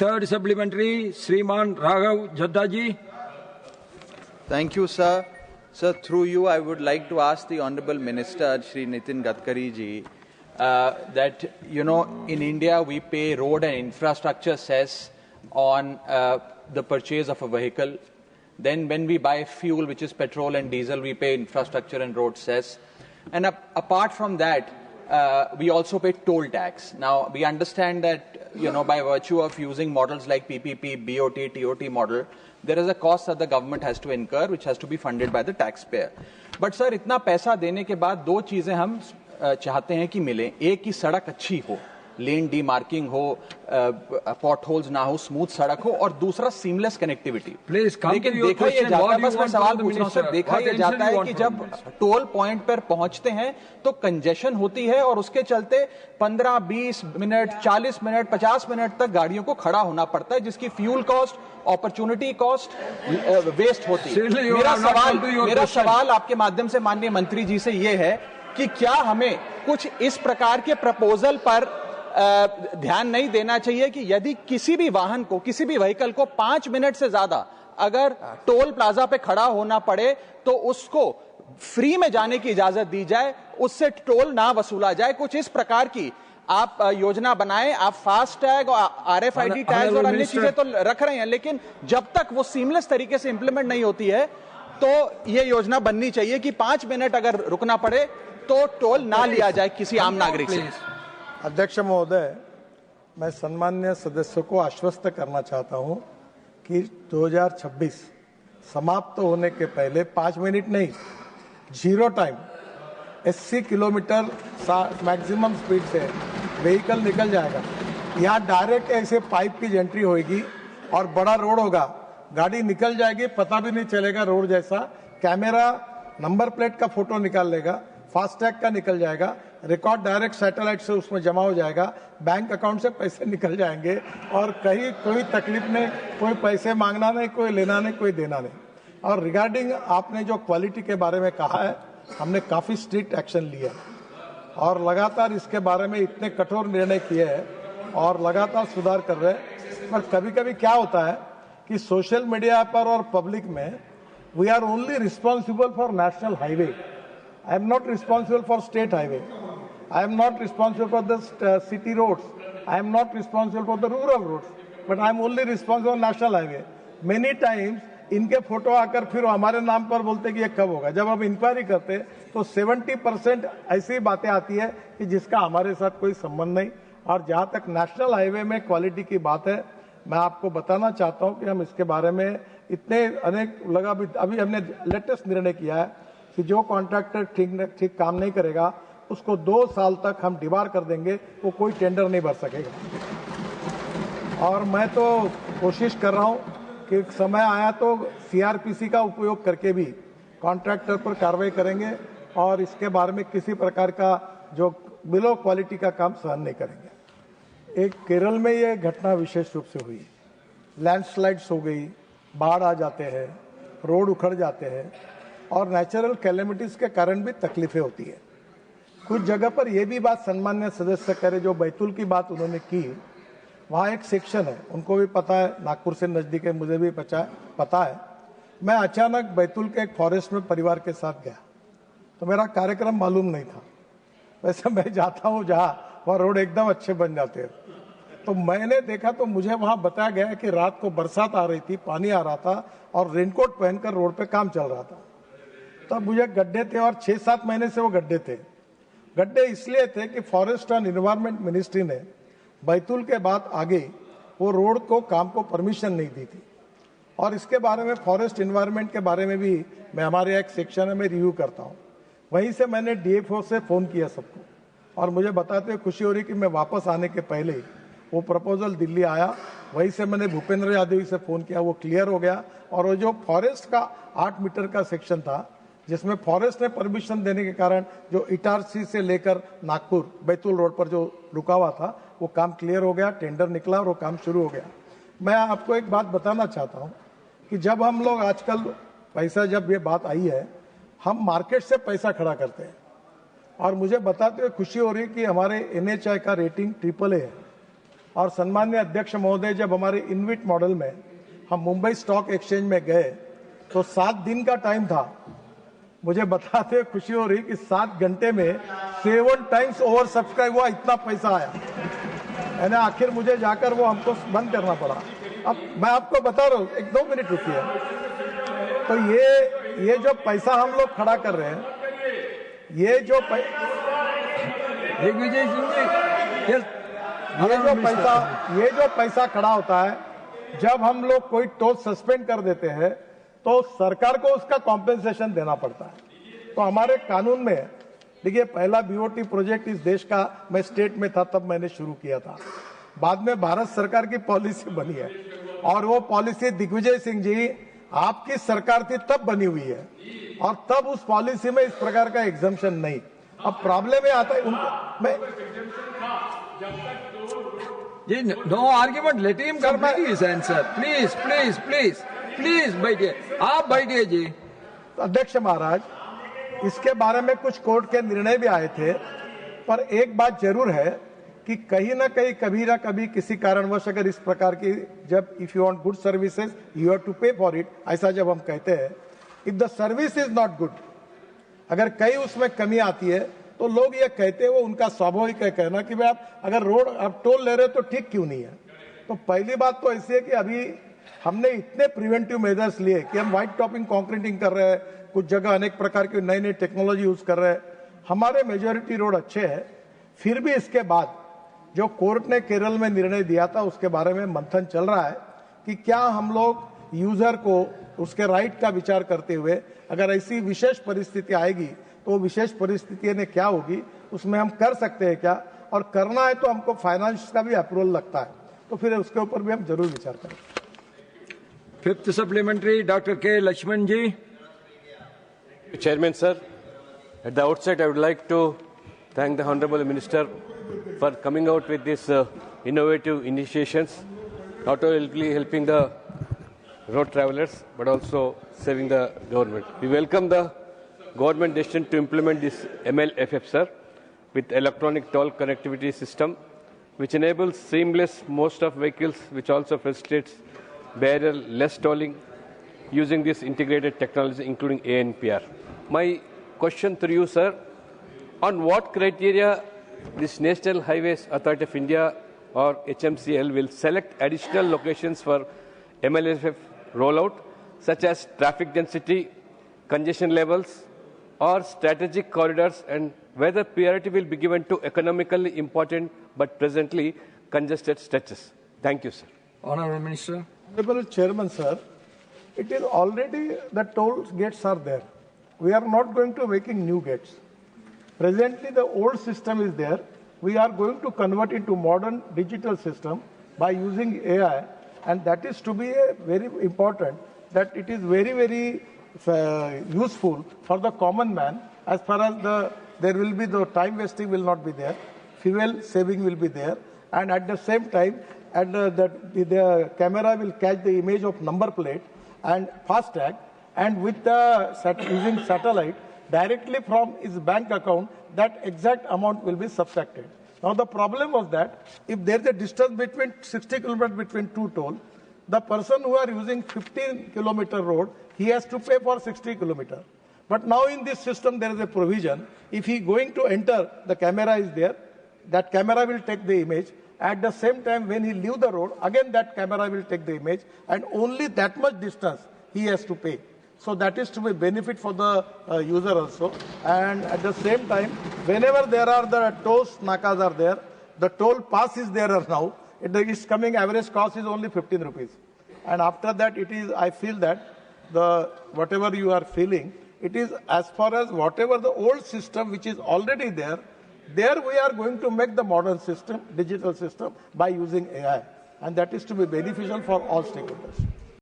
Third supplementary, Sriman Raghav Jadda ji. Thank you, sir. Sir, through you, I would like to ask the Honorable Minister, Shri Nitin Gadkari ji, that, in India, we pay road and infrastructure cess on the purchase of a vehicle. Then when we buy fuel, which is petrol and diesel, we pay infrastructure and road cess. And apart from that, we also pay toll tax. Now, we understand that, by virtue of using models like PPP, BOT, TOT model, there is a cost that the government has to incur, which has to be funded by the taxpayer. But sir, इतना पैसा देने के बाद दो चीजें हम चाहते हैं कि मिले. एक की सड़क अच्छी हो, लेन डीमार्किंग हो, पॉट होल्स ना हो, स्मूथ सड़क हो, और दूसरा सीमलेस कनेक्टिविटी. लेकिन देखा ये जाता है, बस मैं सवाल पूछ रहा हूं सर, देखा ये जाता है कि जब टोल पॉइंट पर पहुंचते हैं तो कंजेशन होती है और उसके चलते 15, 20 मिनट, 40 मिनट, 50 मिनट तक गाड़ियों को खड़ा होना पड़ता है, जिसकी fuel cost, opportunity cost waste होती है. मेरा सवाल आपके माध्यम से माननीय मंत्री जी से ये है कि क्या हमें कुछ इस प्रकार के प्रपोजल पर ध्यान नहीं देना चाहिए कि यदि किसी भी वाहन को, किसी भी व्हीकल को 5 मिनट से ज्यादा अगर टोल प्लाजा पे खड़ा होना पड़े तो उसको फ्री में जाने की इजाजत दी जाए, उससे टोल ना वसूला जाए. कुछ इस प्रकार की आप योजना बनाएं. आप फास्ट टैग और RFID टैग और अन्य चीजें तो रख रहे हैं, लेकिन जब तक वो सीमलेस तरीके से इंप्लीमेंट नहीं होती है तो ये योजना बननी चाहिए कि 5 मिनट अगर रुकना पड़े तो टोल ना लिया जाए किसी आम नागरिक से. अध्यक्ष महोदय, मैं सम्मान्य सदस्यों को आश्वस्त करना चाहता हूं कि 2026 समाप्त होने के पहले 5 मिनट नहीं, 0 टाइम 80 किलोमीटर मैक्सिमम स्पीड से व्हीकल निकल जाएगा. यहाँ डायरेक्ट ऐसे पाइप की एंट्री होगी और बड़ा रोड होगा, गाड़ी निकल जाएगी, पता भी नहीं चलेगा रोड जैसा. कैमरा नंबर प्लेट का फोटो निकाल लेगा, फास्टैग का निकल जाएगा, रिकॉर्ड डायरेक्ट सैटेलाइट से उसमें जमा हो जाएगा, बैंक अकाउंट से पैसे निकल जाएंगे और कहीं कोई तकलीफ नहीं, कोई पैसे मांगना नहीं, कोई लेना नहीं, कोई देना नहीं. और रिगार्डिंग आपने जो क्वालिटी के बारे में कहा है, हमने काफी स्ट्रिक्ट एक्शन लिया और लगातार इसके बारे में इतने कठोर निर्णय किए हैं और लगातार सुधार कर रहे हैं. पर कभी कभी क्या होता है कि सोशल मीडिया पर और पब्लिक में we are only responsible for national highway. I am not responsible for state highway. I am not responsible for the city roads. I am not responsible for the rural roads. But I am only responsible for national highway. Many times इनके photo आकर फिर हमारे नाम पर बोलते कि ये कब होगा. जब हम इंक्वायरी करते तो 70% ऐसी बातें आती है कि जिसका हमारे साथ कोई संबंध नहीं. और जहाँ तक नेशनल हाईवे में क्वालिटी की बात है, मैं आपको बताना चाहता हूँ कि हम इसके बारे में इतने अनेक अभी हमने लेटेस्ट निर्णय किया है कि जो कॉन्ट्रैक्टर ठीक काम नहीं करेगा उसको 2 साल तक हम डिबार कर देंगे, वो कोई टेंडर नहीं भर सकेगा. और मैं तो कोशिश कर रहा हूं कि समय आया तो CRPC का उपयोग करके भी कॉन्ट्रैक्टर पर कार्रवाई करेंगे और इसके बारे में किसी प्रकार का जो बिलो क्वालिटी का काम सहन नहीं करेंगे. एक केरल में ये घटना विशेष रूप से हुई, लैंडस्लाइड्स हो गई, बाढ़ आ जाते हैं, रोड उखड़ जाते हैं और नेचुरल कैलेमिटीज के कारण भी तकलीफें होती है. कुछ जगह पर यह भी बात सम्मान्य सदस्य कह रहे, जो बैतूल की बात उन्होंने की, वहाँ एक सेक्शन है, उनको भी पता है, नागपुर से नजदीक है, मुझे भी पता है. मैं अचानक बैतूल के एक फॉरेस्ट में परिवार के साथ गया तो मेरा कार्यक्रम मालूम नहीं था. वैसे मैं जाता हूँ जहाँ वहाँ रोड एकदम अच्छे बन जाते हैं. तो मैंने देखा तो मुझे वहाँ बताया गया कि रात को बरसात आ रही थी, पानी आ रहा था और रेनकोट पहनकर रोड पे काम चल रहा था. तब मुझे गड्ढे थे और 6-7 महीने से वो गड्ढे थे. गड्ढे इसलिए थे कि फॉरेस्ट एंड एनवायरमेंट मिनिस्ट्री ने बैतूल के बाद आगे वो रोड को काम को परमिशन नहीं दी थी. और इसके बारे में फॉरेस्ट एनवायरमेंट के बारे में भी मैं हमारे एक सेक्शन में रिव्यू करता हूँ. वहीं से मैंने DFO से फोन किया सबको और मुझे बताते हुए खुशी हो रही कि मैं वापस आने के पहले वो प्रपोजल दिल्ली आया. वहीं से मैंने भूपेंद्र यादव से फोन किया, वो क्लियर हो गया. और वो जो फॉरेस्ट का 8 मीटर का सेक्शन था जिसमें फॉरेस्ट ने परमिशन देने के कारण जो इटारसी से लेकर नागपुर बैतूल रोड पर जो रुका हुआ था वो काम क्लियर हो गया, टेंडर निकला और वो काम शुरू हो गया. मैं आपको एक बात बताना चाहता हूं कि जब हम लोग आजकल पैसा, जब ये बात आई है, हम मार्केट से पैसा खड़ा करते हैं और मुझे बताते हुए खुशी हो रही है कि हमारे NHAI का रेटिंग AAA है और सम्मान्य अध्यक्ष महोदय, जब हमारे इनविट मॉडल में हम मुंबई स्टॉक एक्सचेंज में गए तो 7 दिन का टाइम था। मुझे बताते हुए खुशी हो रही कि 7 घंटे में 7 टाइम्स ओवर सब्सक्राइब हुआ, इतना पैसा आया। यानी आखिर मुझे जाकर वो हमको बंद करना पड़ा। अब मैं आपको बता रहा हूँ, 1-2 मिनट रुकिए। तो ये जो पैसा हम लोग खड़ा कर रहे हैं, दिग्विजय सिंह जी, yes. ये जो पैसा खड़ा होता है, जब हम लोग कोई टोल सस्पेंड कर देते हैं तो सरकार को उसका कॉम्पेंसेशन देना पड़ता है। तो हमारे कानून में देखिए, पहला बीओटी प्रोजेक्ट इस देश का, मैं स्टेट में था तब मैंने शुरू किया था। बाद में भारत सरकार की पॉलिसी बनी है और वो पॉलिसी दिग्विजय सिंह जी आपकी सरकार थी तब बनी हुई है, और तब उस पॉलिसी में इस प्रकार का एग्जम्पशन नहीं। अब प्रॉब्लम ये आता है जी, no argument, let him complete his answer. Please please please please बैठिए, आप बैठिए जी। अध्यक्ष महाराज, इसके बारे में कुछ कोर्ट के निर्णय भी आए थे, पर एक बात जरूर है कि कहीं ना कहीं कभी ना कभी किसी कारणवश अगर इस प्रकार की, जब if you want good services you have to pay for it, ऐसा जब हम कहते हैं, if the service is not good, अगर कहीं उसमें कमी आती है तो लोग ये कहते हैं, वो उनका स्वाभाविक है कहना कि भाई आप अगर रोड आप टोल ले रहे हो तो ठीक क्यों नहीं है। तो पहली बात तो ऐसी है कि अभी हमने इतने प्रिवेंटिव मेजर्स लिए कि हम व्हाइट टॉपिंग कंक्रीटिंग कर रहे हैं, कुछ जगह अनेक प्रकार की नई नई टेक्नोलॉजी यूज कर रहे हैं, हमारे मेजोरिटी रोड अच्छे हैं। फिर भी इसके बाद जो कोर्ट ने केरल में निर्णय दिया था उसके बारे में मंथन चल रहा है कि क्या हम लोग यूजर को उसके राइट का विचार करते हुए, अगर ऐसी विशेष परिस्थिति आएगी तो विशेष परिस्थिति में क्या होगी, उसमें हम कर सकते हैं क्या, और करना है तो हमको फाइनेंस का भी अप्रूवल लगता है, तो फिर उसके ऊपर भी हम जरूर विचार करें। 5th सप्लीमेंट्री, डॉक्टर के लक्ष्मण जी। Chairman sir, at the outset I would like to thank the Honorable Minister for coming out with these innovative initiations, not only helping the road travelers but also saving the government. We welcome the government decision to implement this MLFF, sir, with electronic toll connectivity system, which enables seamless most of vehicles, which also facilitates barrier-less tolling using this integrated technology, including ANPR. My question to you, sir, on what criteria this National Highways Authority of India or HMCL will select additional locations for MLFF rollout, such as traffic density, congestion levels, or strategic corridors, and whether priority will be given to economically important but presently congested stretches? Thank you, sir. Honorable Minister. Honorable Chairman, sir, it is already the toll gates are there. We are not going to making new gates. Presently, the old system is there. We are going to convert it to modern digital system by using AI, and that is to be very important. That it is very, very useful for the common man. As far as there will be the time wasting will not be there, fuel saving will be there, and at the same time, the camera will catch the image of number plate and FASTag, and with the using satellite directly from his bank account, that exact amount will be subtracted. Now the problem was that if there is a distance between 60 kilometers between two toll, the person who are using 15-kilometer road, he has to pay for 60 kilometers. But now in this system there is a provision. If he going to enter, the camera is there. That camera will take the image. At the same time, when he leave the road, again that camera will take the image, and only that much distance he has to pay. So that is to be benefit for the user also. And at the same time, whenever there are the toll nakas are there, the toll pass is there now. It is coming, average cost is only 15 rupees. And after that, it is, I feel that whatever you are feeling, it is as far as whatever the old system which is already there we are going to make the modern system, digital system, by using AI. And that is to be beneficial for all stakeholders.